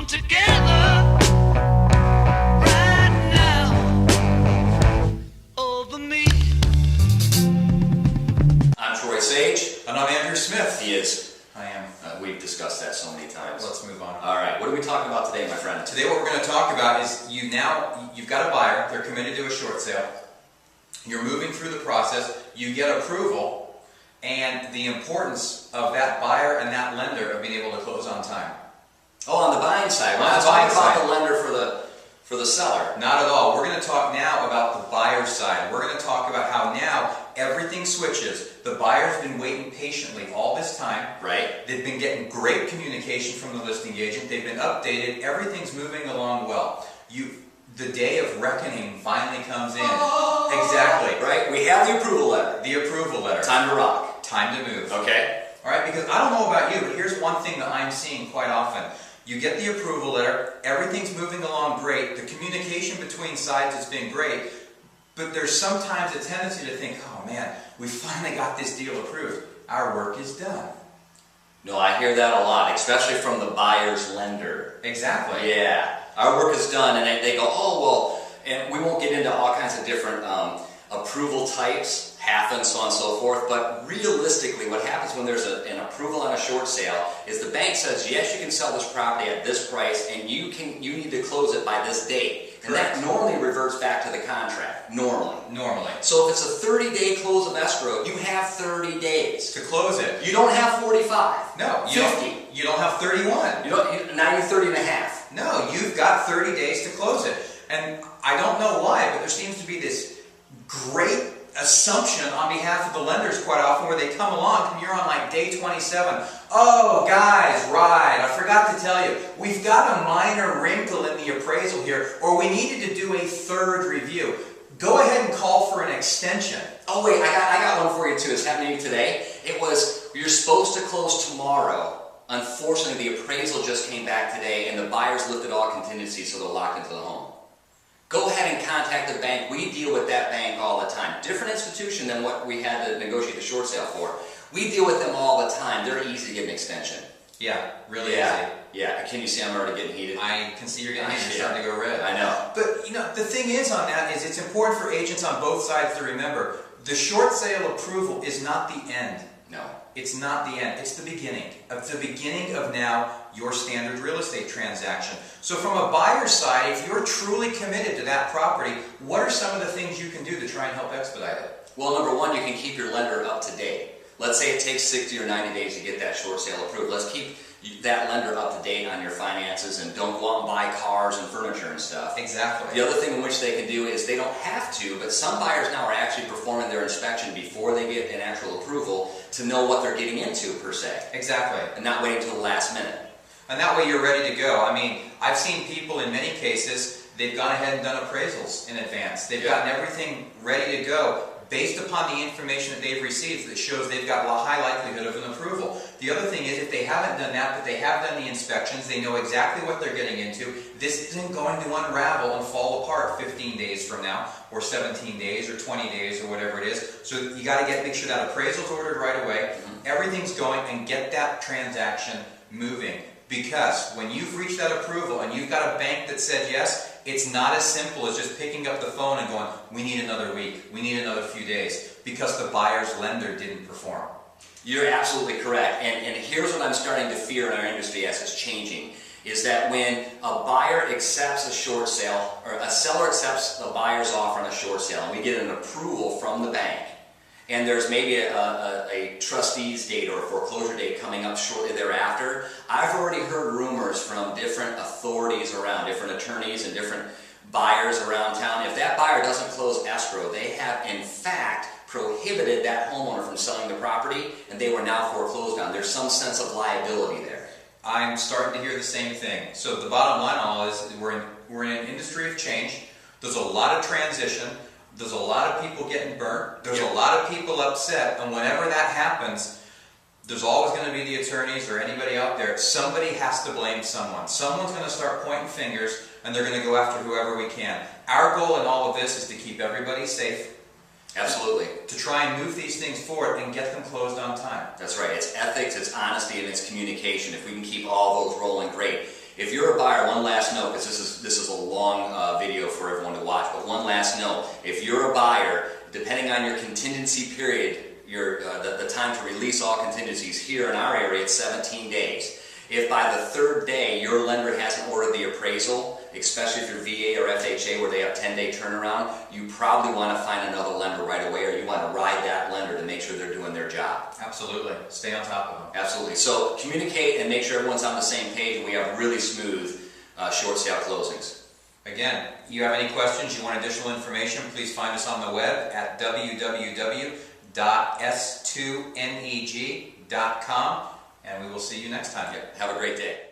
together right now over me. I'm Troy Sage. And I'm Andrew Smith. He is. I am. We've discussed that so many times. Let's move on. All right. What are we talking about today, my friend? Today what we're going to talk about is you've got a buyer. They're committed to a short sale. You're moving through the process. You get approval, and the importance of that buyer and that lender of being able to close on time. Oh, on the buying side. We're On not the buying talking about side. the lender for the seller. Not at all. We're going to talk now about the buyer's side. We're going to talk about how now everything switches. The buyer's been waiting patiently all this time. Right. They've been getting great communication from the listing agent. They've been updated. Everything's moving along well. The day of reckoning finally comes in. Exactly. Right. We have the approval letter. The approval letter. Time to rock. Time to move. Okay. All right, because I don't know about you, but here's one thing that I'm seeing quite often. You get the approval letter, everything's moving along great, the communication between sides has been great, but there's sometimes a tendency to think, oh man, we finally got this deal approved. Our work is done. No, I hear that a lot, especially from the buyer's lender. Exactly. Yeah. Our work is done, and they go, oh, well, and we won't get into all kinds of different approval types, half and so on and so forth, but realistically what happens when there's an approval on a short sale is the bank says, yes, you can sell this property at this price, and you need to close it by this date. And Correct. that normally reverts back to the contract, normally. Normally. So if it's a 30-day close of escrow, you have 30 days. To close it. You don't have 45. No. 50. You don't have 31. Now you're 30 and a half. No, you've got 30 days to close it. And I don't know why, but there seems to be this great assumption on behalf of the lenders quite often where they come along and you're on like day 27. Oh, guys, right, I forgot to tell you, we've got a minor wrinkle in the appraisal here, or we needed to do a third review. Go ahead and call for an extension. Oh wait, I got one for you too. It's happening today. It was, you're supposed to close tomorrow. Unfortunately, the appraisal just came back today and the buyers lifted all contingencies, so they're locked into the home. Go ahead and contact the bank. We deal with that bank all the time. Different institution than what we had to negotiate the short sale for. We deal with them all the time. They're easy to get an extension. Yeah, really easy. Yeah. Can you see I'm already getting heated? I can see you're getting heated. You're starting to go red. I know. But the thing is on that is it's important for agents on both sides to remember the short sale approval is not the end. No. It's not the end. It's the beginning. It's the beginning of now your standard real estate transaction. So from a buyer's side, if you're truly committed to that property, what are some of the things you can do to try and help expedite it? Well, number one, you can keep your lender up to date. Let's say it takes 60 or 90 days to get that short sale approved. Let's keep that lender up to date on your finances and don't go out and buy cars and furniture and stuff. Exactly. The other thing in which they can do is they don't have to, but some buyers now are actually performing their inspection before they get an actual approval to know what they're getting into per se. Exactly. And not waiting until the last minute. And that way you're ready to go. I mean, I've seen people in many cases, they've gone ahead and done appraisals in advance. They've gotten everything ready to go based upon the information that they've received that shows they've got a high likelihood of an approval. The other thing is if they haven't done that, but they have done the inspections, they know exactly what they're getting into, this isn't going to unravel and fall apart 15 days from now, or 17 days, or 20 days, or whatever it is. So you got to make sure that appraisal's ordered right away, everything's going, and get that transaction moving. Because when you've reached that approval and you've got a bank that said yes, it's not as simple as just picking up the phone and going, we need another week, we need another few days, because the buyer's lender didn't perform. You're absolutely correct. And here's what I'm starting to fear in our industry as it's changing, is that when a buyer accepts a short sale, or a seller accepts a buyer's offer on a short sale, and we get an approval from the bank, and there's maybe a trustee's date or a foreclosure date coming up shortly thereafter, I've already heard rumors from different authorities around, different attorneys and different buyers around town. If that buyer doesn't close escrow, they have in fact prohibited that homeowner from selling the property, and they were now foreclosed on. There's some sense of liability there. I'm starting to hear the same thing. So the bottom line all is we're in an industry of change. There's a lot of transition. There's a lot of people getting burnt. There's a lot of people upset. And whenever that happens, there's always going to be the attorneys or anybody out there. Somebody has to blame someone. Someone's going to start pointing fingers, and they're going to go after whoever we can. Our goal in all of this is to keep everybody safe. Absolutely. To try and move these things forward and get them closed on time. That's right. It's ethics, it's honesty, and it's communication. If we can keep all those rolling, great. If you're a buyer last note, because this is a long video for everyone to watch, but one last note. If you're a buyer, depending on your contingency period, the time to release all contingencies here in our area, it's 17 days. If by the third day your lender hasn't ordered the appraisal, especially if you're VA or FHA where they have 10-day turnaround, you probably want to find another lender right away, or you want to ride that lender to make sure they're doing their job. Absolutely. Stay on top of them. Absolutely. So communicate and make sure everyone's on the same page, and we have really smooth short sale closings. Again, you have any questions, you want additional information, please find us on the web at www.s2neg.com, and we will see you next time. Have a great day.